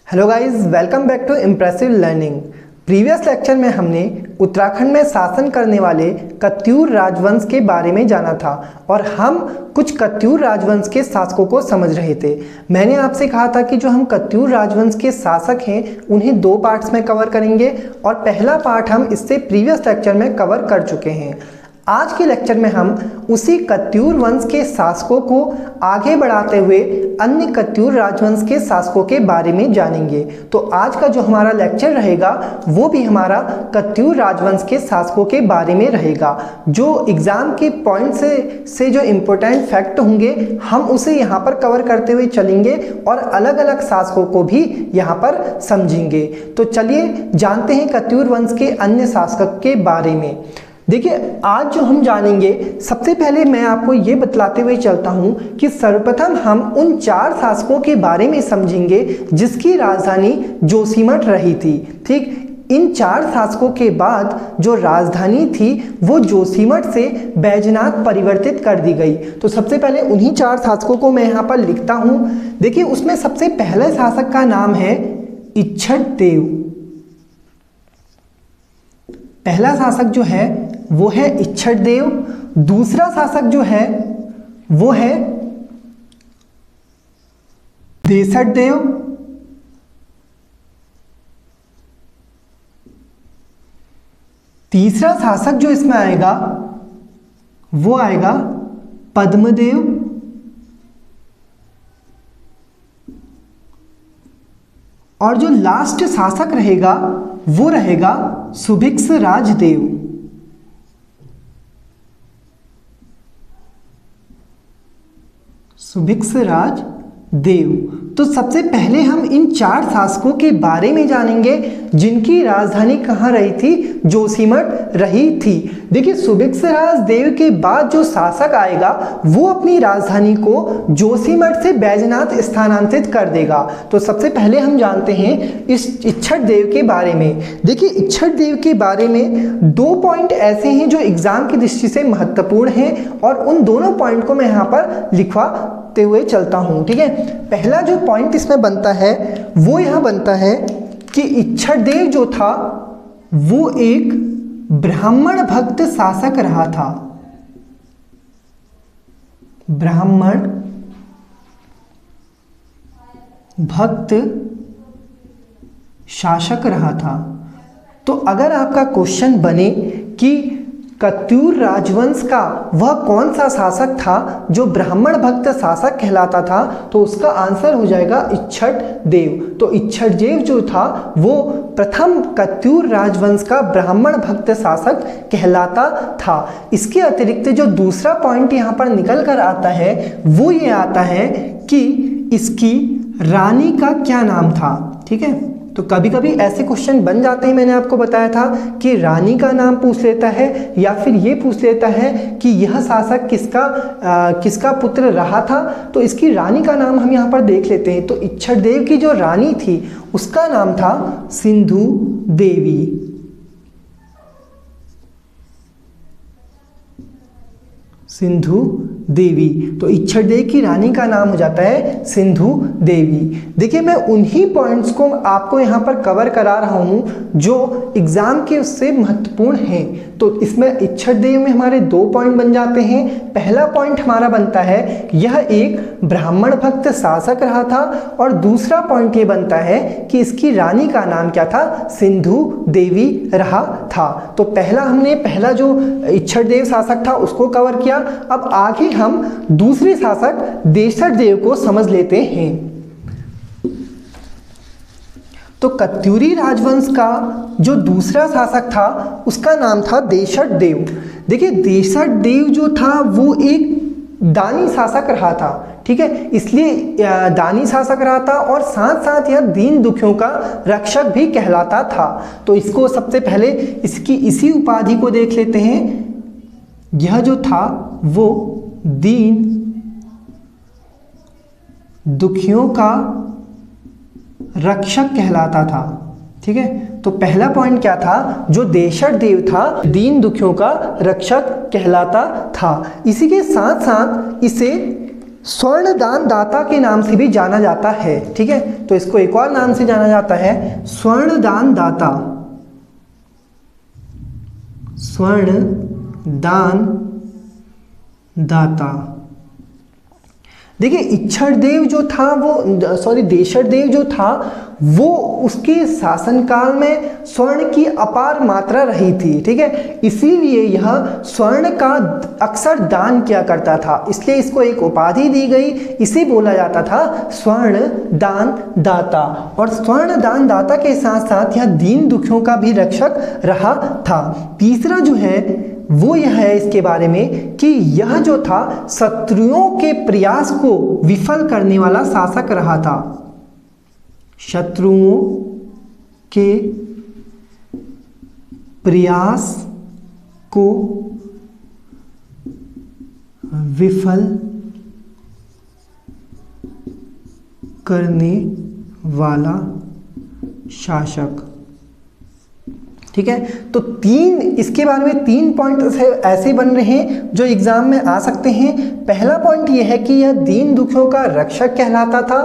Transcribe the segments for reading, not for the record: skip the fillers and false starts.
Hello guys, welcome back to impressive learning. Previous lecture में हमने उत्तराखंड में शासन करने वाले कत्यूर राजवंश के बारे में जाना था और हम कुछ कत्यूर राजवंश के शासकों को समझ रहे थे। मैंने आपसे कहा था कि जो हम कत्यूर राजवंश के शासक हैं उन्हें दो पार्ट्स में कवर करेंगे और पहला पार्ट हम इससे प्रीवियस लेक्चर में कवर कर चुके हैं। आज के लेक्चर में हम उसी कत्यूर वंश के शासकों को आगे बढ़ाते हुए अन्य कत्यूर राजवंश के शासकों के बारे में जानेंगे। तो आज का जो हमारा लेक्चर रहेगा वो भी हमारा कत्यूर राजवंश के शासकों के बारे में रहेगा। जो एग्जाम के पॉइंट से जो इम्पोर्टेंट फैक्ट होंगे हम उसे यहाँ पर कवर करते हुए चलेंगे और अलग अलग शासकों को भी यहाँ पर समझेंगे। तो चलिए जानते हैं कत्यूर वंश के अन्य शासक के बारे में। देखिए, आज जो हम जानेंगे, सबसे पहले मैं आपको ये बतलाते हुए चलता हूँ कि सर्वप्रथम हम उन चार शासकों के बारे में समझेंगे जिसकी राजधानी जोशीमठ रही थी। ठीक, इन चार शासकों के बाद जो राजधानी थी वो जोशीमठ से बैजनाथ परिवर्तित कर दी गई। तो सबसे पहले उन्हीं चार शासकों को मैं यहाँ पर लिखता हूँ। देखिए, उसमें सबसे पहले शासक का नाम है इच्छट देव। पहला शासक जो है वो है इच्छट देव। दूसरा शासक जो है वो है देसठ देव। तीसरा शासक जो इसमें आएगा वो आएगा पद्मदेव। और जो लास्ट शासक रहेगा वो रहेगा सुभिक्ष राजदेव। सुभिक्ष राजदेव। तो सबसे पहले हम इन चार शासकों के बारे में जानेंगे जिनकी राजधानी कहाँ रही थी, जोशीमठ रही थी। देखिए, सुभिक्ष राजदेव के बाद जो शासक आएगा वो अपनी राजधानी को जोशीमठ से बैजनाथ स्थानांतरित कर देगा। तो सबसे पहले हम जानते हैं इस इच्छट देव के बारे में। देखिए, इच्छट देव के बारे में दो पॉइंट ऐसे हैं जो एग्जाम की दृष्टि से महत्वपूर्ण हैं और उन दोनों पॉइंट को मैं यहाँ पर लिखवाते हुए चलता हूँ। ठीक है, पहला जो पॉइंट इसमें बनता है वो यह बनता है कि इच्छट देव जो था वो एक ब्राह्मण भक्त शासक रहा था। ब्राह्मण भक्त शासक रहा था। तो अगर आपका क्वेश्चन बने कि कत्यूर राजवंश का वह कौन सा शासक था जो ब्राह्मण भक्त शासक कहलाता था, तो उसका आंसर हो जाएगा इच्छट देव। तो इच्छट देव जो था वो प्रथम कत्यूर राजवंश का ब्राह्मण भक्त शासक कहलाता था। इसके अतिरिक्त जो दूसरा पॉइंट यहाँ पर निकल कर आता है वो ये आता है कि इसकी रानी का क्या नाम था। ठीक है, तो कभी कभी ऐसे क्वेश्चन बन जाते हैं। मैंने आपको बताया था कि रानी का नाम पूछ लेता है या फिर ये पूछ लेता है कि यह शासक किसका पुत्र रहा था। तो इसकी रानी का नाम हम यहाँ पर देख लेते हैं। तो इच्छट देव की जो रानी थी उसका नाम था सिंधु देवी। सिंधु देवी। तो इच्छट देव की रानी का नाम हो जाता है सिंधु देवी। देखिए, मैं उन्हीं पॉइंट्स को आपको यहाँ पर कवर करा रहा हूँ जो एग्जाम के उससे महत्वपूर्ण हैं। तो इसमें इच्छट देव में हमारे दो पॉइंट बन जाते हैं। पहला पॉइंट हमारा बनता है यह एक ब्राह्मण भक्त शासक रहा था और दूसरा पॉइंट ये बनता है कि इसकी रानी का नाम क्या था, सिंधु देवी रहा था। तो पहला जो इच्छट देव शासक था उसको कवर किया। अब आगे हम दूसरे शासक देसठ देव को समझ लेते हैं। तो कत्यूरी राजवंश का जो दूसरा शासक था उसका नाम था देसठ देव। देखिए, देसठ देव जो था वो एक दानी शासक रहा था। ठीक है, इसलिए दानी शासक रहा था और साथ साथ यह दीन दुखियों का रक्षक भी कहलाता था। तो इसको सबसे पहले इसकी इसी उपाधि को देख लेते हैं। यह जो था वो दीन दुखियों का रक्षक कहलाता था। ठीक है, तो पहला पॉइंट क्या था, जो देसठ देव था दीन दुखियों का रक्षक कहलाता था। इसी के साथ साथ इसे स्वर्णदान दाता के नाम से भी जाना जाता है। ठीक है, तो इसको एक और नाम से जाना जाता है स्वर्णदान दाता। स्वर्णदान दाता। देखिए इच्छड़देव जो था वो देशड़देव जो था वो उसके शासनकाल में स्वर्ण की अपार मात्रा रही थी। ठीक है, इसीलिए यह स्वर्ण का अक्सर दान किया करता था, इसलिए इसको एक उपाधि दी गई, इसे बोला जाता था स्वर्ण दान दाता। और स्वर्ण दान दाता के साथ साथ यह दीन दुखियों का भी रक्षक रहा था। तीसरा जो है वो यह है इसके बारे में कि यह जो था शत्रुओं के प्रयास को विफल करने वाला शासक रहा था। शत्रुओं के प्रयास को विफल करने वाला शासक। ठीक है, तो इसके बारे में 3 पॉइंट ऐसे बन रहे हैं जो एग्जाम में आ सकते हैं। पहला पॉइंट यह है कि यह दीन दुखियों का रक्षक कहलाता था।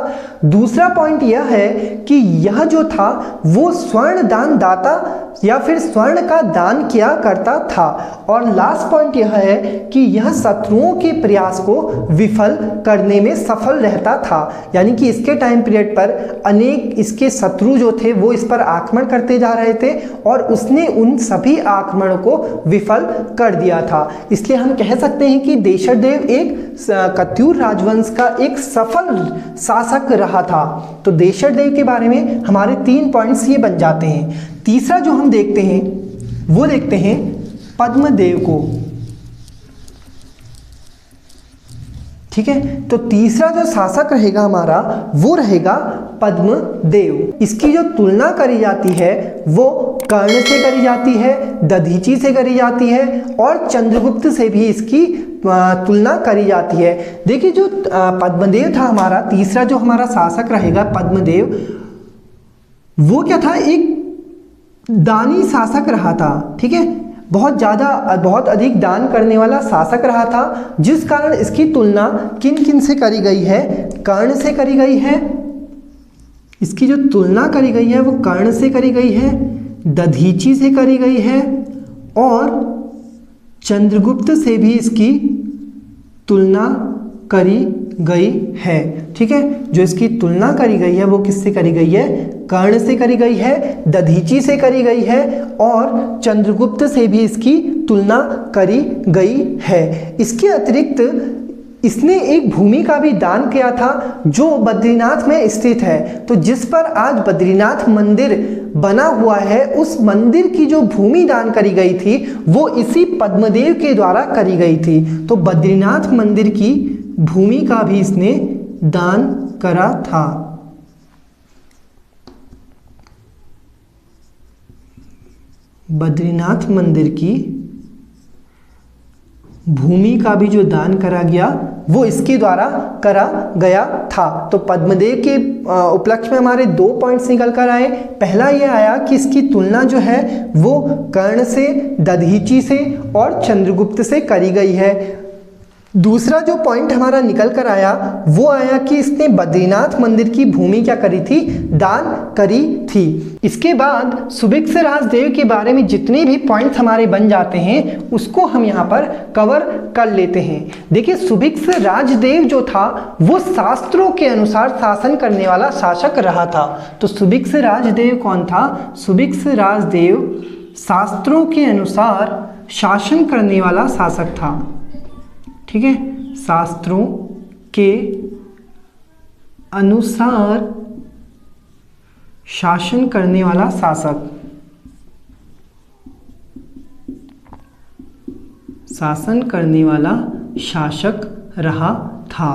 दूसरा पॉइंट यह है कि यह जो था वो स्वर्ण दान दाता या फिर स्वर्ण का दान किया करता था। और लास्ट पॉइंट यह है कि यह शत्रुओं के प्रयास को विफल करने में सफल रहता था, यानी कि इसके टाइम पीरियड पर अनेक इसके शत्रु जो थे वो इस पर आक्रमण करते जा रहे थे और उसने उन सभी आक्रमणों को विफल कर दिया था। इसलिए हम कह सकते हैं कि देशड़देव एक कत्यूर राजवंश का एक सफल शासक रहा था। तो देशड़देव के बारे में हमारे 3 पॉइंट्स ये बन जाते हैं। तीसरा जो हम देखते हैं वो देखते हैं पद्मदेव को। ठीक है, तो तीसरा जो शासक रहेगा हमारा वो रहेगा पद्मदेव। इसकी जो तुलना करी जाती है वो कर्ण से करी जाती है, दधीची से करी जाती है और चंद्रगुप्त से भी इसकी तुलना करी जाती है। देखिए जो पद्मदेव था हमारा तीसरा जो हमारा शासक रहेगा पद्मदेव, वो क्या था, एक दानी शासक रहा था। ठीक है, बहुत अधिक दान करने वाला शासक रहा था, जिस कारण इसकी तुलना किन किन से करी गई है, कर्ण से करी गई है। इसकी जो तुलना करी गई है वो कर्ण से करी गई है, दधीची से करी गई है और चंद्रगुप्त से भी इसकी तुलना करी गई है। ठीक है, जो इसकी तुलना करी गई है वो किससे करी गई है, कर्ण से करी गई है, दधीची से करी गई है और चंद्रगुप्त से भी इसकी तुलना करी गई है। इसके अतिरिक्त इसने एक भूमि का भी दान किया था जो बद्रीनाथ में स्थित है। तो जिस पर आज बद्रीनाथ मंदिर बना हुआ है उस मंदिर की जो भूमि दान करी गई थी वो इसी पद्मदेव के द्वारा करी गई थी। तो बद्रीनाथ मंदिर की भूमि का भी इसने दान करा था। बद्रीनाथ मंदिर की भूमि का भी जो दान करा गया वो इसके द्वारा करा गया था। तो पद्मदेव के उपलक्ष्य में हमारे 2 पॉइंट्स निकल कर आए। पहला ये आया कि इसकी तुलना जो है वो कर्ण से, दधीची से और चंद्रगुप्त से करी गई है। दूसरा जो पॉइंट हमारा निकल कर आया वो आया कि इसने बद्रीनाथ मंदिर की भूमि क्या करी थी, दान करी थी। इसके बाद सुभिक्ष राजदेव के बारे में जितने भी पॉइंट्स हमारे बन जाते हैं उसको हम यहाँ पर कवर कर लेते हैं। देखिए सुभिक्ष राजदेव जो था वो शास्त्रों के अनुसार शासन करने वाला शासक रहा था। तो सुभिक्ष राजदेव कौन था, सुभिक्ष राजदेव शास्त्रों के अनुसार शासन करने वाला शासक था। ठीक है, शास्त्रों के अनुसार शासन करने वाला शासक, शासन करने वाला शासक रहा था।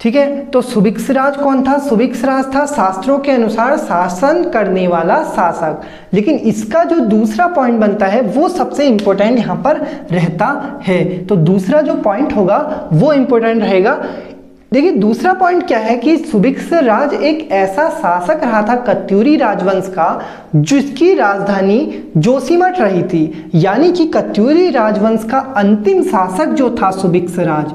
ठीक है, तो सुभिक्षराज कौन था, सुभिक्षराज था शास्त्रों के अनुसार शासन करने वाला शासक। लेकिन इसका जो दूसरा पॉइंट बनता है वो सबसे इंपॉर्टेंट यहाँ पर रहता है। तो दूसरा जो पॉइंट होगा वो इंपॉर्टेंट रहेगा। देखिए दूसरा पॉइंट क्या है कि सुभिक्षराज एक ऐसा शासक रहा था कत्यूरी राजवंश का जिसकी राजधानी जोशीमठ रही थी, यानी कि कत्यूरी राजवंश का अंतिम शासक जो था सुभिक्षराज,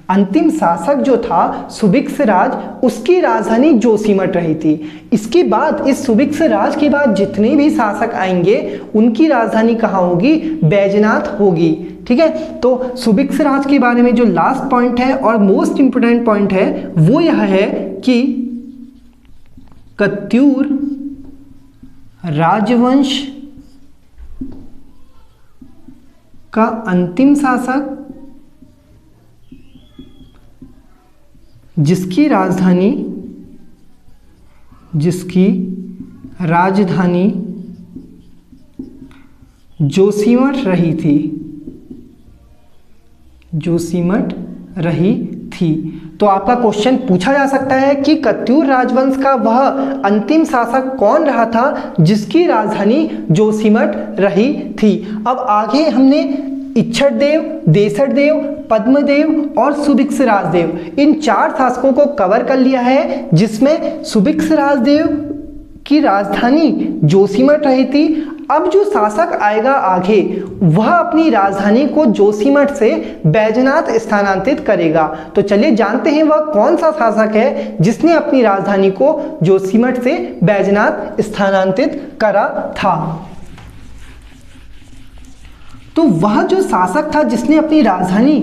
अंतिम शासक जो था सुभिक्षराज, उसकी राजधानी जोशीमठ रही थी। इसके बाद इस सुभिक्षराज के बाद जितने भी शासक आएंगे उनकी राजधानी कहाँ होगी? बैजनाथ होगी। ठीक है, तो सुभिक्षराज के बारे में जो लास्ट पॉइंट है और मोस्ट इंपोर्टेंट पॉइंट है वो यह है कि कत्यूर राजवंश का अंतिम शासक जिसकी राजधानी जोशीमठ रही थी। तो आपका क्वेश्चन पूछा जा सकता है कि कत्यूर राजवंश का वह अंतिम शासक कौन रहा था जिसकी राजधानी जोशीमठ रही थी। अब आगे हमने इच्छटदेव, देशटदेव, पद्मदेव और सुभिक्षराज देव, इन 4 शासकों को कवर कर लिया है, जिसमें सुभिक्षराज देव की राजधानी जोशीमठ रही थी। अब जो शासक आएगा आगे वह अपनी राजधानी को जोशीमठ से बैजनाथ स्थानांतरित करेगा। तो चलिए जानते हैं वह कौन सा शासक है जिसने अपनी राजधानी को जोशीमठ से बैजनाथ स्थानांतरित करा था। तो वह जो शासक था जिसने अपनी राजधानी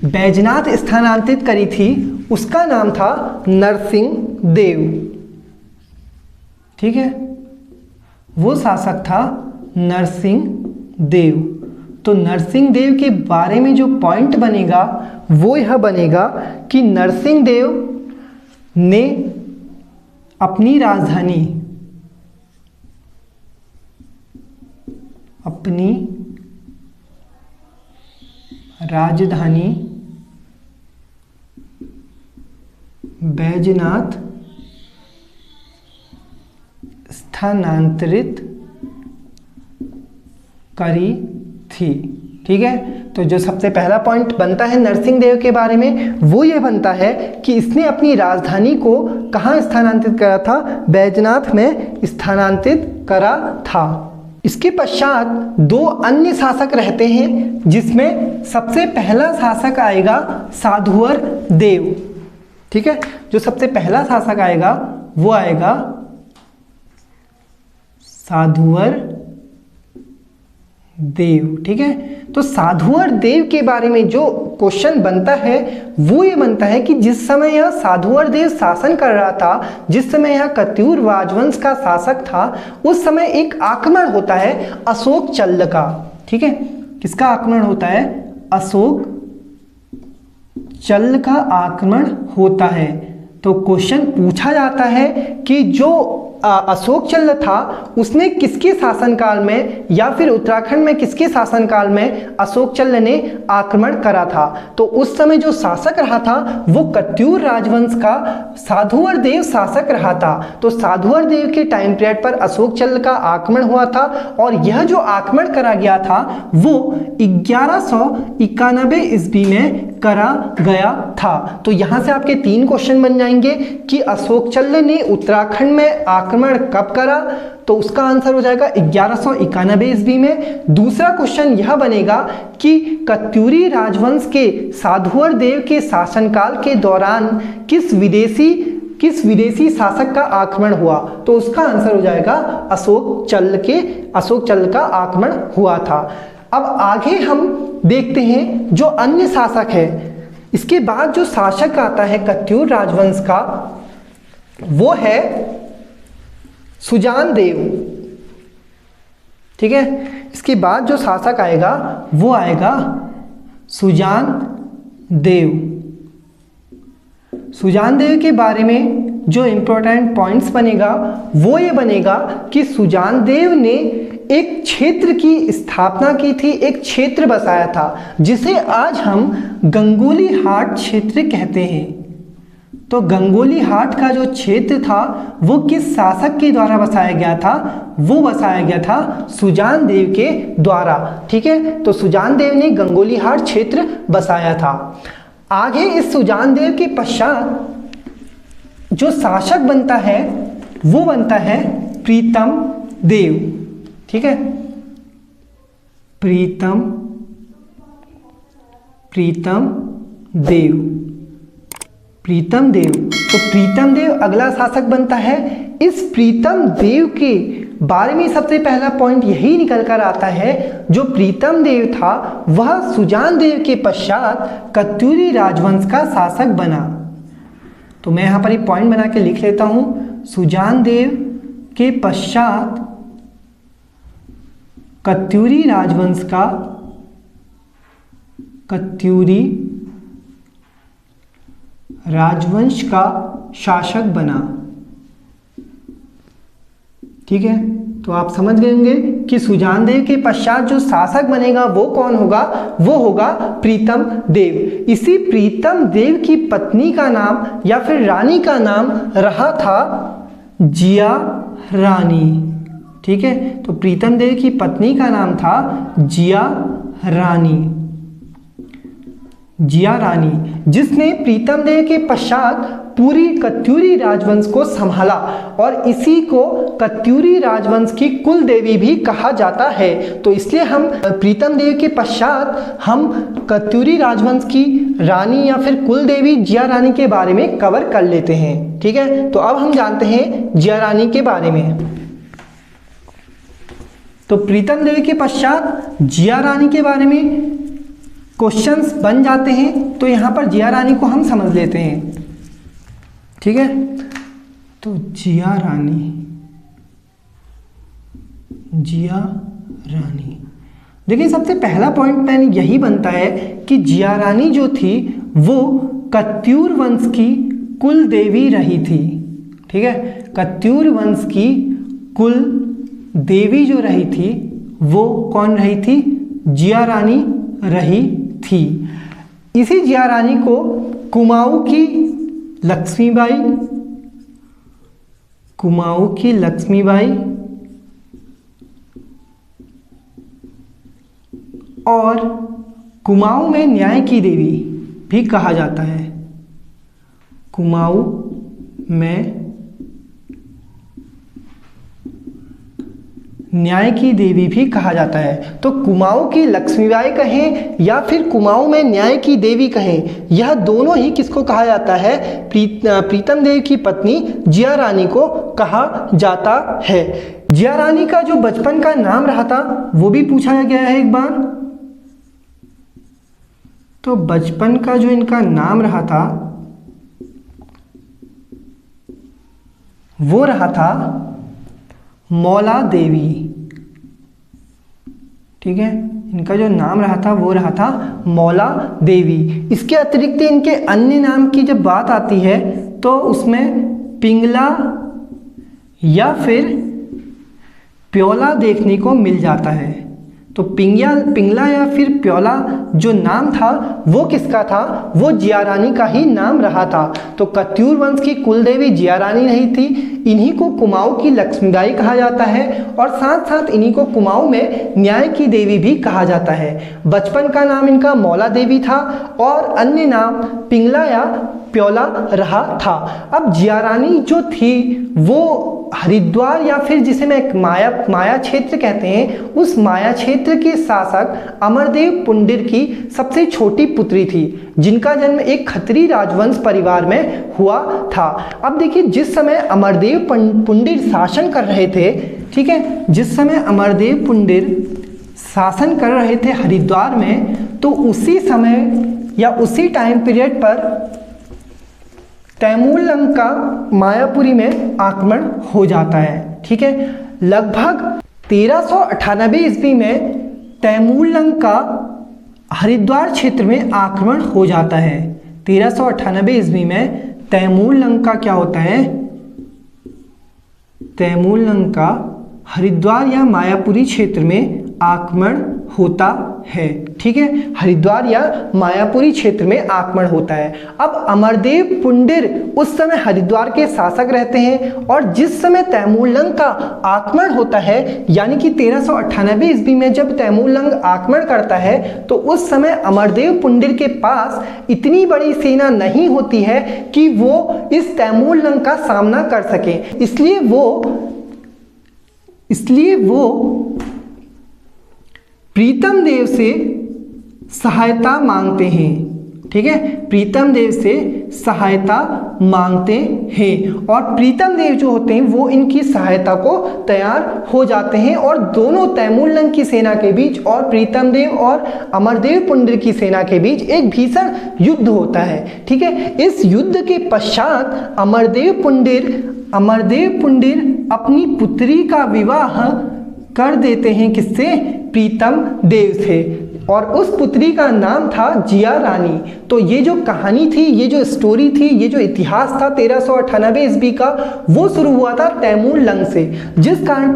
बैजनाथ स्थानांतरित करी थी उसका नाम था नरसिंह देव। ठीक है, वो शासक था नरसिंह देव। तो नरसिंह देव के बारे में जो पॉइंट बनेगा वो यह बनेगा कि नरसिंह देव ने अपनी राजधानी बैजनाथ स्थानांतरित करी थी। ठीक है, तो जो सबसे पहला पॉइंट बनता है नरसिंह देव के बारे में वो ये बनता है कि इसने अपनी राजधानी को कहाँ स्थानांतरित करा था? बैजनाथ में स्थानांतरित करा था। इसके पश्चात 2 अन्य शासक रहते हैं, जिसमें सबसे पहला शासक आएगा साधुवर देव। ठीक है, जो सबसे पहला शासक आएगा वो आएगा साधुवर देव। ठीक है, तो साधुवर देव के बारे में जो क्वेश्चन बनता है वो ये बनता है कि जिस समय यह साधुवर देव शासन कर रहा था, जिस समय यह कत्यूर राजवंश का शासक था, उस समय एक आक्रमण होता है अशोक चल्ल का। ठीक है, किसका आक्रमण होता है? अशोक चल्ल का आक्रमण होता है। तो क्वेश्चन पूछा जाता है कि जो अशोक चल्ल था उसने किसके शासनकाल में या फिर उत्तराखंड में किसके शासनकाल में अशोक चल्ल ने आक्रमण करा था? तो उस समय जो शासक रहा था वो कत्यूर राजवंश का साधुवर देव शासक रहा था। तो साधुवर देव के टाइम पीरियड पर अशोक चल्ल का आक्रमण हुआ था और यह जो आक्रमण करा गया था वो 1191 ईस्वी में करा गया था। तो यहां से आपके 3 क्वेश्चन बन जाएंगे कि अशोक चल्ल ने उत्तराखंड में आक्रमण कब करा? तो उसका आंसर हो जाएगा 1191 ईस्वी में। दूसरा क्वेश्चन यह बनेगा कि कत्यूरी राजवंश के साधुवर देव के शासनकाल के दौरान किस विदेशी शासक का आक्रमण हुआ? तो उसका आंसर हो जाएगा अशोक चल्ल का आक्रमण हुआ था। अब आगे हम देखते हैं जो अन्य शासक है। इसके बाद जो शासक आता है कत्यूर राजवंश का वो है सुजान देव। ठीक है, इसके बाद जो शासक आएगा वो आएगा सुजान देव। सुजान देव के बारे में जो इंपॉर्टेंट पॉइंट्स बनेगा वो ये बनेगा कि सुजान देव ने एक क्षेत्र की स्थापना की थी, एक क्षेत्र बसाया था जिसे आज हम गंगोली हाट क्षेत्र कहते हैं। तो गंगोली हाट का जो क्षेत्र था वो किस शासक के द्वारा बसाया गया था? वो बसाया गया था सुजान देव के द्वारा। ठीक है, तो सुजान देव ने गंगोली हाट क्षेत्र बसाया था। आगे इस सुजान देव के पश्चात जो शासक बनता है वो बनता है प्रीतम देव। ठीक है, प्रीतम देव। प्रीतम देव। तो प्रीतम देव अगला शासक बनता है। इस प्रीतम देव के बारे में सबसे पहला पॉइंट यही निकल कर आता है, जो प्रीतम देव था वह सुजान देव के पश्चात कत्यूरी राजवंश का शासक बना। तो मैं यहाँ पर एक पॉइंट बना के लिख लेता हूँ, सुजान देव के पश्चात कत्यूरी राजवंश का शासक बना। ठीक है, तो आप समझ गए होंगे कि सुजान देव के पश्चात जो शासक बनेगा वो कौन होगा, वो होगा प्रीतम देव। इसी प्रीतम देव की पत्नी का नाम या फिर रानी का नाम रहा था जिया रानी। ठीक है, तो प्रीतम देव की पत्नी का नाम था जिया रानी, जिसने प्रीतम देव के पश्चात पूरी कत्यूरी राजवंश को संभाला और इसी को कत्यूरी राजवंश की कुल देवी भी कहा जाता है। तो इसलिए हम प्रीतम देव के पश्चात हम कत्यूरी राजवंश की रानी या फिर कुल देवी जिया रानी के बारे में कवर कर लेते हैं। ठीक है, तो अब हम जानते हैं जिया रानी के बारे में। तो प्रीतम देव के पश्चात जिया रानी के बारे में क्वेश्चंस बन जाते हैं, तो यहाँ पर जिया रानी को हम समझ लेते हैं। ठीक है, तो जिया रानी देखिए, सबसे पहला पॉइंट मैंने यही बनता है कि जिया रानी जो थी वो कत्यूर वंश की कुल देवी रही थी। ठीक है, कत्यूर वंश की कुल देवी जो रही थी वो कौन रही थी, जिया रानी रही थी। इसी जिया रानी को कुमाऊं की लक्ष्मीबाई और कुमाऊं में न्याय की देवी भी कहा जाता है। कुमाऊं में न्याय की देवी भी कहा जाता है। तो कुमाऊं की लक्ष्मीबाई कहें या फिर कुमाऊं में न्याय की देवी कहें, यह दोनों ही किसको कहा जाता है, प्रीतम देव की पत्नी जिया रानी को कहा जाता है। जिया रानी का जो बचपन का नाम रहा था वो भी पूछा गया है एक बार। तो बचपन का जो इनका नाम रहा था वो रहा था मौला देवी। ठीक है, इनका जो नाम रहा था वो रहा था मौला देवी। इसके अतिरिक्त इनके अन्य नाम की जब बात आती है तो उसमें पिंगला या फिर प्योला देखने को मिल जाता है। तो पिंगला या फिर प्योला जो नाम था वो किसका था, वो जिया रानी का ही नाम रहा था। तो कत्यूर वंश की कुल देवी जिया रानी रही थी। इन्हीं को कुमाऊं की लक्ष्मीबाई कहा जाता है और साथ साथ इन्हीं को कुमाऊं में न्याय की देवी भी कहा जाता है। बचपन का नाम इनका मौला देवी था और अन्य नाम पिंगला या प्योला रहा था। अब जिया रानी जो थी वो हरिद्वार या फिर जिसे मैं माया क्षेत्र कहते हैं, उस माया क्षेत्र के शासक अमरदेव पुंडिर की सबसे छोटी पुत्री थी, जिनका जन्म एक खत्री राजवंश परिवार में हुआ था। अब देखिए, जिस समय अमरदेव पुंडिर शासन कर रहे थे, ठीक है, जिस समय अमरदेव पुंडिर शासन कर रहे थे हरिद्वार में, तो उसी समय या उसी टाइम पीरियड पर तैमूर लंग का मायापुरी में आक्रमण हो जाता है। ठीक है, लगभग 1398 ईस्वी में तैमूर लंग का हरिद्वार क्षेत्र में आक्रमण हो जाता है। 1398 ईस्वी में तैमूर लंग का क्या होता है, तैमूर लंग का हरिद्वार या मायापुरी क्षेत्र में आक्रमण होता है। ठीक है, हरिद्वार या मायापुरी क्षेत्र में आक्रमण होता है। अब अमरदेव पुंडिर उस समय हरिद्वार के शासक रहते हैं और जिस समय तैमूर लंग का आक्रमण होता है, यानी कि 1398 ईस्वी में जब तैमूर लंग आक्रमण करता है, तो उस समय अमरदेव पुंडिर के पास इतनी बड़ी सेना नहीं होती है कि वो इस तैमूर लंग का सामना कर सके। इसलिए वो प्रीतम देव से सहायता मांगते हैं। ठीक है, प्रीतम देव से सहायता मांगते हैं और प्रीतम देव जो होते हैं वो इनकी सहायता को तैयार हो जाते हैं और दोनों तैमूर लंग की सेना के बीच और प्रीतम देव और अमरदेव पुंडर की सेना के बीच एक भीषण युद्ध होता है। ठीक है, इस युद्ध के पश्चात अमरदेव पुंडर अपनी पुत्री का विवाह कर देते हैं, किससे? प्रीतम देव से, और उस पुत्री का नाम था जिया रानी। तो ये जो कहानी थी, ये जो स्टोरी थी, ये जो इतिहास था 1398 ईस्वी का, वो शुरू हुआ था तैमूर लंग से, जिस कारण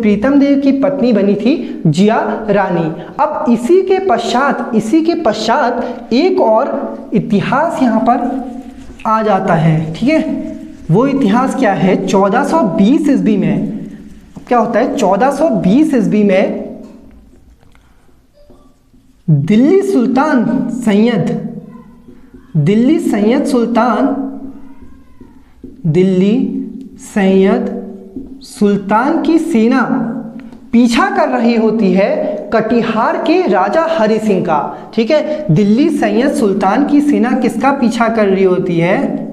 प्रीतम देव की पत्नी बनी थी जिया रानी। अब इसी के पश्चात एक और इतिहास यहाँ पर आ जाता है। ठीक है, वो इतिहास क्या है? 1420 ईस्वी में क्या होता है? 1420 ईस्वी में दिल्ली सैयद सुल्तान की सेना पीछा कर रही होती है कटिहार के राजा हरि सिंह का। ठीक है, दिल्ली सैयद सुल्तान की सेना किसका पीछा कर रही होती है?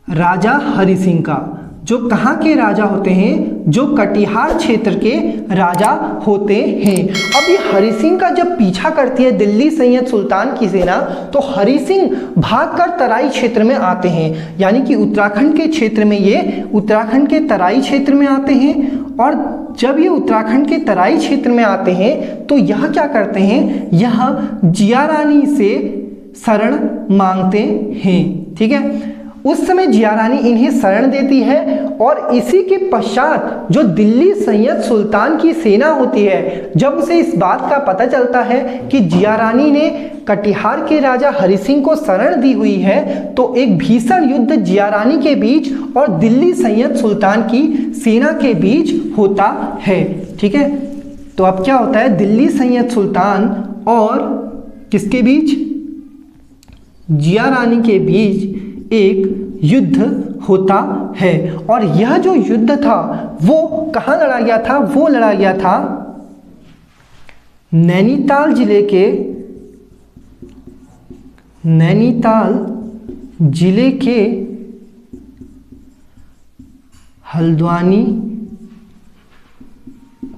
राजा हरि सिंह का, जो कहाँ के राजा होते हैं? जो कटिहार क्षेत्र के राजा होते हैं। अब ये हरि सिंह का जब पीछा करती है दिल्ली सैयद सुल्तान की सेना, तो हरि सिंह भागकर तराई क्षेत्र में आते हैं, यानी कि उत्तराखंड के क्षेत्र में, ये उत्तराखंड के तराई क्षेत्र में आते हैं। और जब ये उत्तराखंड के तराई क्षेत्र में आते हैं तो यह क्या करते हैं? यह जिया रानी से शरण मांगते हैं। ठीक है, उस समय जिया रानी इन्हें शरण देती है और इसी के पश्चात जो दिल्ली सैयद सुल्तान की सेना होती है, जब उसे इस बात का पता चलता है कि जिया रानी ने कटिहार के राजा हरि सिंह को शरण दी हुई है, तो एक भीषण युद्ध जिया रानी के बीच और दिल्ली सैयद सुल्तान की सेना के बीच होता है। ठीक है, तो अब क्या होता है? दिल्ली सैयद सुल्तान और किसके बीच? जिया रानी के बीच एक युद्ध होता है। और यह जो युद्ध था वो कहाँ लड़ा गया था? वो लड़ा गया था नैनीताल जिले के हल्द्वानी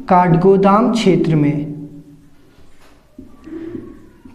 काठगोदाम क्षेत्र में।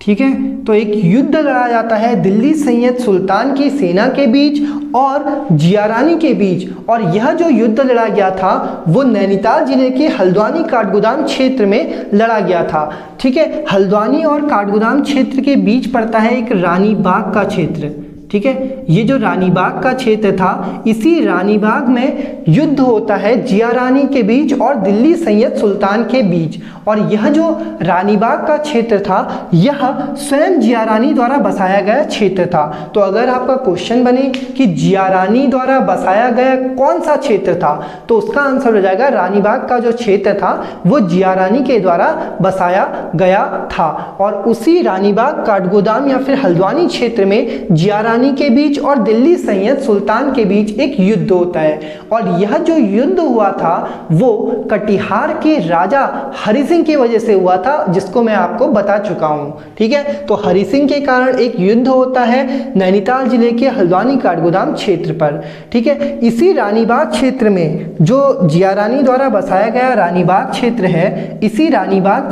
ठीक है, तो एक युद्ध लड़ा जाता है दिल्ली सैयद सुल्तान की सेना के बीच और जिया रानी के बीच, और यह जो युद्ध लड़ा गया था वो नैनीताल जिले के हल्द्वानी काठगोदाम क्षेत्र में लड़ा गया था। ठीक है, हल्द्वानी और काठगोदाम क्षेत्र के बीच पड़ता है एक रानी बाग का क्षेत्र। ठीक है, ये जो रानी बाग का क्षेत्र था, इसी रानी बाग में युद्ध होता है जिया रानी के बीच और दिल्ली सैयद सुल्तान के बीच। और यह जो रानी बाग का क्षेत्र था, यह स्वयं जिया रानी द्वारा बसाया गया क्षेत्र था। तो अगर आपका क्वेश्चन बने कि जिया रानी द्वारा बसाया गया कौन सा क्षेत्र था, तो उसका आंसर हो जाएगा रानी बाग का जो क्षेत्र था वो जिया रानी के द्वारा बसाया गया था। और उसी रानी बाग काठगोदाम या फिर हल्द्वानी क्षेत्र में जिया रानी के बीच और दिल्ली सैयद सुल्तान के बीच एक युद्ध होता है। और यह जो युद्ध हुआ था वो कटिहार के राजा हरि सिंह की वजह से हुआ था, जिसको मैं आपको बता चुका हूं। ठीक है, तो हरि सिंह के कारण एक युद्ध होता है नैनीताल जिले के हल्द्वानी काठगोदाम क्षेत्र पर। ठीक है, इसी रानीबाग क्षेत्र में जो जिया रानी द्वारा बसाया गया रानीबाग क्षेत्र है, इसी रानीबाग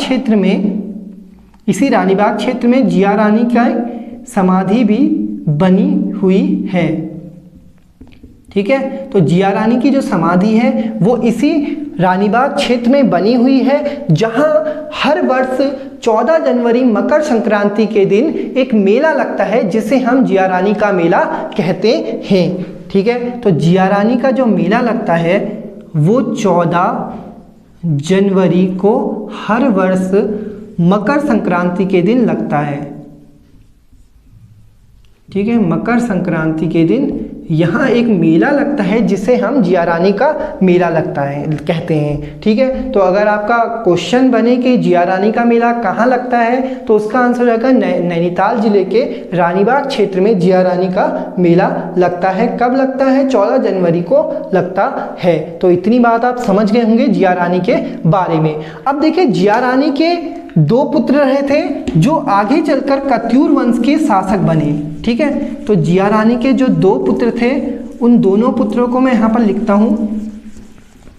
क्षेत्र में जिया रानी का समाधि भी बनी हुई है। ठीक है, तो जिया रानी की जो समाधि है वो इसी रानीबाग क्षेत्र में बनी हुई है, जहां हर वर्ष 14 जनवरी मकर संक्रांति के दिन एक मेला लगता है जिसे हम जिया रानी का मेला कहते हैं। ठीक है, तो जिया रानी का जो मेला लगता है वो 14 जनवरी को हर वर्ष मकर संक्रांति के दिन लगता है। ठीक है, मकर संक्रांति के दिन यहाँ एक मेला लगता है जिसे हम जिया रानी का मेला लगता है कहते हैं। ठीक है, तो अगर आपका क्वेश्चन बने कि जिया रानी का मेला कहाँ लगता है, तो उसका आंसर हो जाएगा नैनीताल जिले के रानीबाग क्षेत्र में जिया रानी का मेला लगता है। कब लगता है? 14 जनवरी को लगता है। तो इतनी बात आप समझ गए होंगे जिया रानी के बारे में। अब देखिए जिया रानी के दो पुत्र रहे थे जो आगे चलकर कत्यूर वंश के शासक बने। ठीक है, तो जिया रानी के जो दो पुत्र थे उन दोनों पुत्रों को मैं यहाँ पर लिखता हूँ।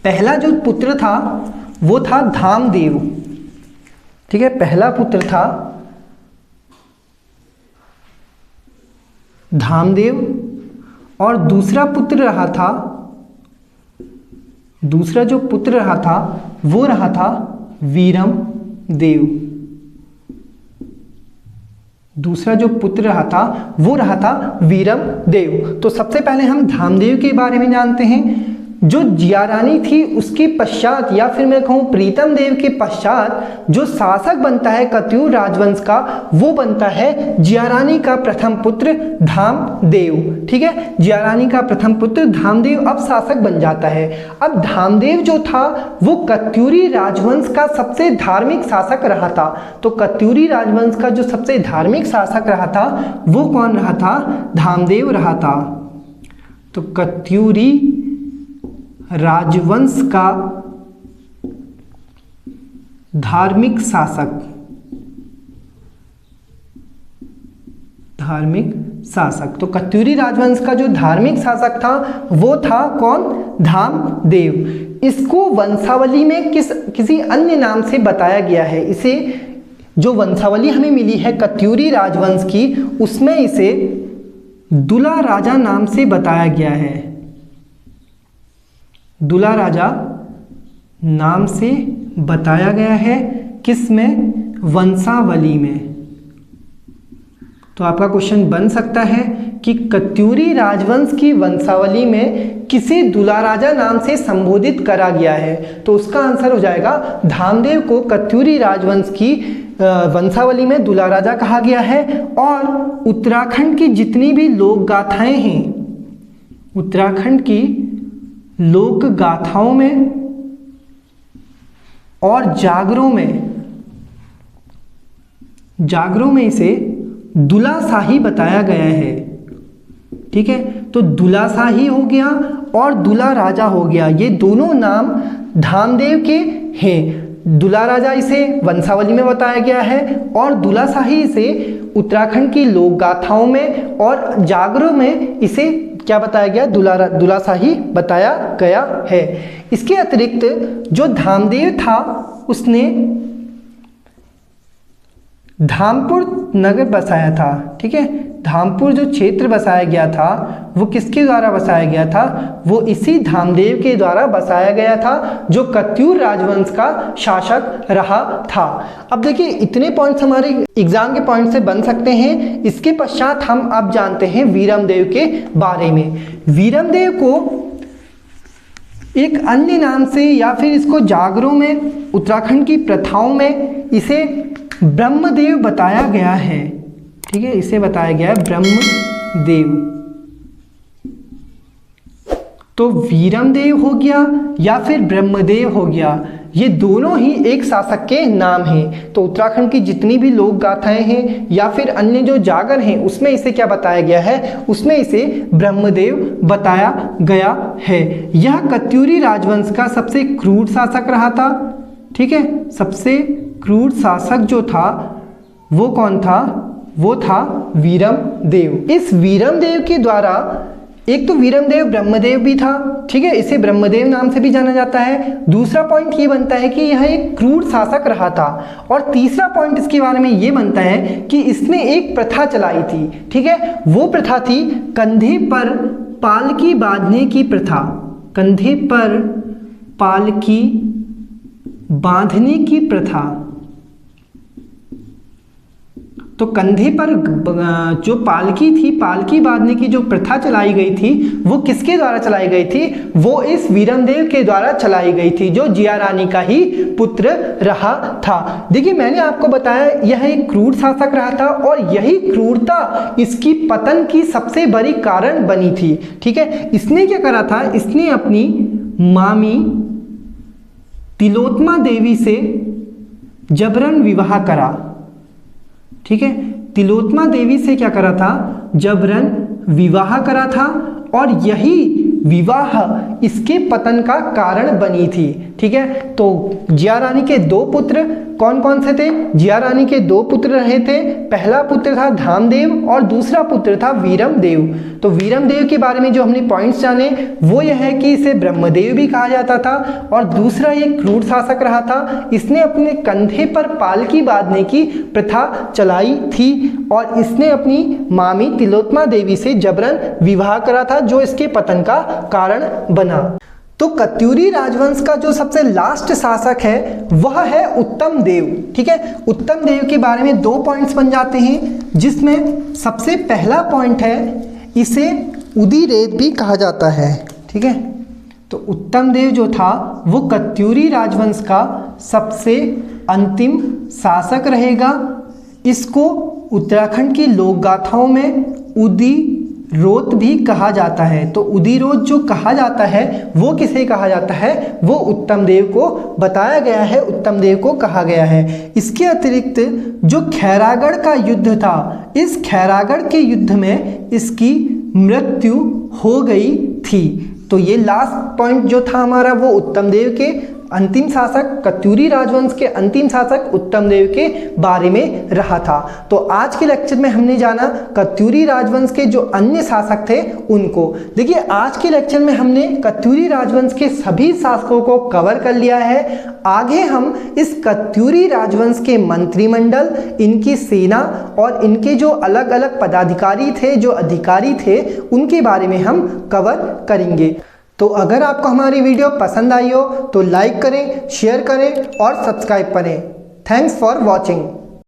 पहला जो पुत्र था वो था धामदेव। ठीक है, पहला पुत्र था धामदेव और दूसरा जो पुत्र रहा था वो रहा था वीरम देव। दूसरा जो पुत्र रहा था वो रहा था वीरम देव। तो सबसे पहले हम धामदेव के बारे में जानते हैं। जो जिया रानी थी उसके पश्चात, या फिर मैं कहूँ प्रीतम देव के पश्चात जो शासक बनता है कत्यूर राजवंश का, वो बनता है जिया रानी का प्रथम पुत्र धामदेव। ठीक है, जिया रानी का प्रथम पुत्र धामदेव अब शासक बन जाता है। अब धामदेव जो था वो कत्यूरी राजवंश का सबसे धार्मिक शासक रहा था। तो कत्यूरी राजवंश का जो सबसे धार्मिक शासक रहा था वो कौन रहा था? धामदेव रहा था। तो कत्यूरी राजवंश का धार्मिक शासक, तो कत्यूरी राजवंश का जो धार्मिक शासक था वो था कौन? धामदेव। इसको वंशावली में किसी अन्य नाम से बताया गया है। इसे जो वंशावली हमें मिली है कत्यूरी राजवंश की, उसमें इसे दुला राजा नाम से बताया गया है। दुला राजा नाम से बताया गया है। किस में? वंशावली में। तो आपका क्वेश्चन बन सकता है कि कत्यूरी राजवंश की वंशावली में किसे दुला राजा नाम से संबोधित करा गया है? तो उसका आंसर हो जाएगा धामदेव को कत्यूरी राजवंश की वंशावली में दुला राजा कहा गया है। और उत्तराखंड की जितनी भी लोक गाथाएं हैं, उत्तराखंड की लोक गाथाओं में और जागरों में इसे दुलाशाही बताया गया है। ठीक है, तो दुलाशाही हो गया और दुला राजा हो गया, ये दोनों नाम धामदेव के हैं। दुला राजा इसे वंशावली में बताया गया है और दुलाशाही इसे उत्तराखंड की लोक गाथाओं में और जागरों में इसे क्या बताया गया? दुलाशाही बताया गया है। इसके अतिरिक्त जो धामदेव था उसने धामपुर नगर बसाया था। ठीक है, धामपुर जो क्षेत्र बसाया गया था वो किसके द्वारा बसाया गया था? वो इसी धामदेव के द्वारा बसाया गया था जो कत्यूर राजवंश का शासक रहा था। अब देखिए इतने पॉइंट्स हमारे एग्जाम के पॉइंट से बन सकते हैं। इसके पश्चात हम अब जानते हैं वीरमदेव के बारे में। वीरमदेव को एक अन्य नाम से या फिर इसको जागरों में, उत्तराखंड की प्रथाओं में इसे ब्रह्मदेव बताया गया है। ठीक है, इसे बताया गया है ब्रह्मदेव। तो वीरमदेव हो गया या फिर ब्रह्मदेव हो गया, ये दोनों ही एक शासक के नाम हैं। तो उत्तराखंड की जितनी भी लोक गाथाएं हैं या फिर अन्य जो जागर हैं उसमें इसे क्या बताया गया है? उसमें इसे ब्रह्मदेव बताया गया है। यह कत्यूरी राजवंश का सबसे क्रूर शासक रहा था। ठीक है, सबसे क्रूर शासक जो था वो कौन था? वो था वीरमदेव। इस वीरमदेव के द्वारा एक तो वीरमदेव ब्रह्मदेव भी था। ठीक है, इसे ब्रह्मदेव नाम से भी जाना जाता है। दूसरा पॉइंट ये बनता है कि यह एक क्रूर शासक रहा था। और तीसरा पॉइंट इसके बारे में ये बनता है कि इसने एक प्रथा चलाई थी। ठीक है, वो प्रथा थी कंधे पर पालकी बांधने की प्रथा। कंधे पर पालकी बांधने की प्रथा। तो कंधे पर जो पालकी थी, पालकी बांधने की जो प्रथा चलाई गई थी वो किसके द्वारा चलाई गई थी? वो इस वीरमदेव के द्वारा चलाई गई थी जो जिया रानी का ही पुत्र रहा था। देखिए मैंने आपको बताया यह एक क्रूर शासक रहा था और यही क्रूरता इसकी पतन की सबसे बड़ी कारण बनी थी। ठीक है, इसने क्या करा था? इसने अपनी मामी तिलोत्तमा देवी से जबरन विवाह करा। ठीक है, तिलोत्तमा देवी से क्या करा था? जबरन विवाह करा था और यही विवाह इसके पतन का कारण बनी थी। ठीक है, तो जिया रानी के दो पुत्र कौन कौन से थे? जिया रानी के 2 पुत्र रहे थे। पहला पुत्र था धामदेव और दूसरा पुत्र था वीरमदेव। तो वीरमदेव के बारे में जो हमने पॉइंट्स जाने वो यह है कि इसे ब्रह्मदेव भी कहा जाता था और दूसरा ये क्रूर शासक रहा था। इसने अपने कंधे पर पालकी बांधने की प्रथा चलाई थी और इसने अपनी मामी तिलोत्तमा देवी से जबरन विवाह करा था, जो इसके पतन का कारण बना। तो कत्यूरी राजवंश का जो सबसे लास्ट शासक है वह है उत्तम देव। ठीक है, उत्तम देव के बारे में 2 पॉइंट्स बन जाते हैं, जिसमें सबसे पहला पॉइंट है इसे उदयरेत भी कहा जाता है। ठीक है, तो उत्तम देव जो था वो कत्यूरी राजवंश का सबसे अंतिम शासक रहेगा। इसको उत्तराखंड की लोक गाथाओं में उदयरोत भी कहा जाता है। तो उदयरोत जो कहा जाता है वो किसे कहा जाता है? वो उत्तम देव को बताया गया है, उत्तम देव को कहा गया है। इसके अतिरिक्त जो खैरागढ़ का युद्ध था, इस खैरागढ़ के युद्ध में इसकी मृत्यु हो गई थी। तो ये लास्ट पॉइंट जो था हमारा वो उत्तम देव के अंतिम शासक, कत्यूरी राजवंश के अंतिम शासक उत्तम देव के बारे में रहा था। तो आज के लेक्चर में हमने जाना कत्यूरी राजवंश के जो अन्य शासक थे उनको। देखिए, आज के लेक्चर में हमने कत्यूरी राजवंश के सभी शासकों को कवर कर लिया है। आगे हम इस कत्यूरी राजवंश के मंत्रिमंडल, इनकी सेना और इनके जो अलग अलग पदाधिकारी थे, जो अधिकारी थे, उनके बारे में हम कवर करेंगे। तो अगर आपको हमारी वीडियो पसंद आई हो तो लाइक करें, शेयर करें और सब्सक्राइब करें। Thanks for watching.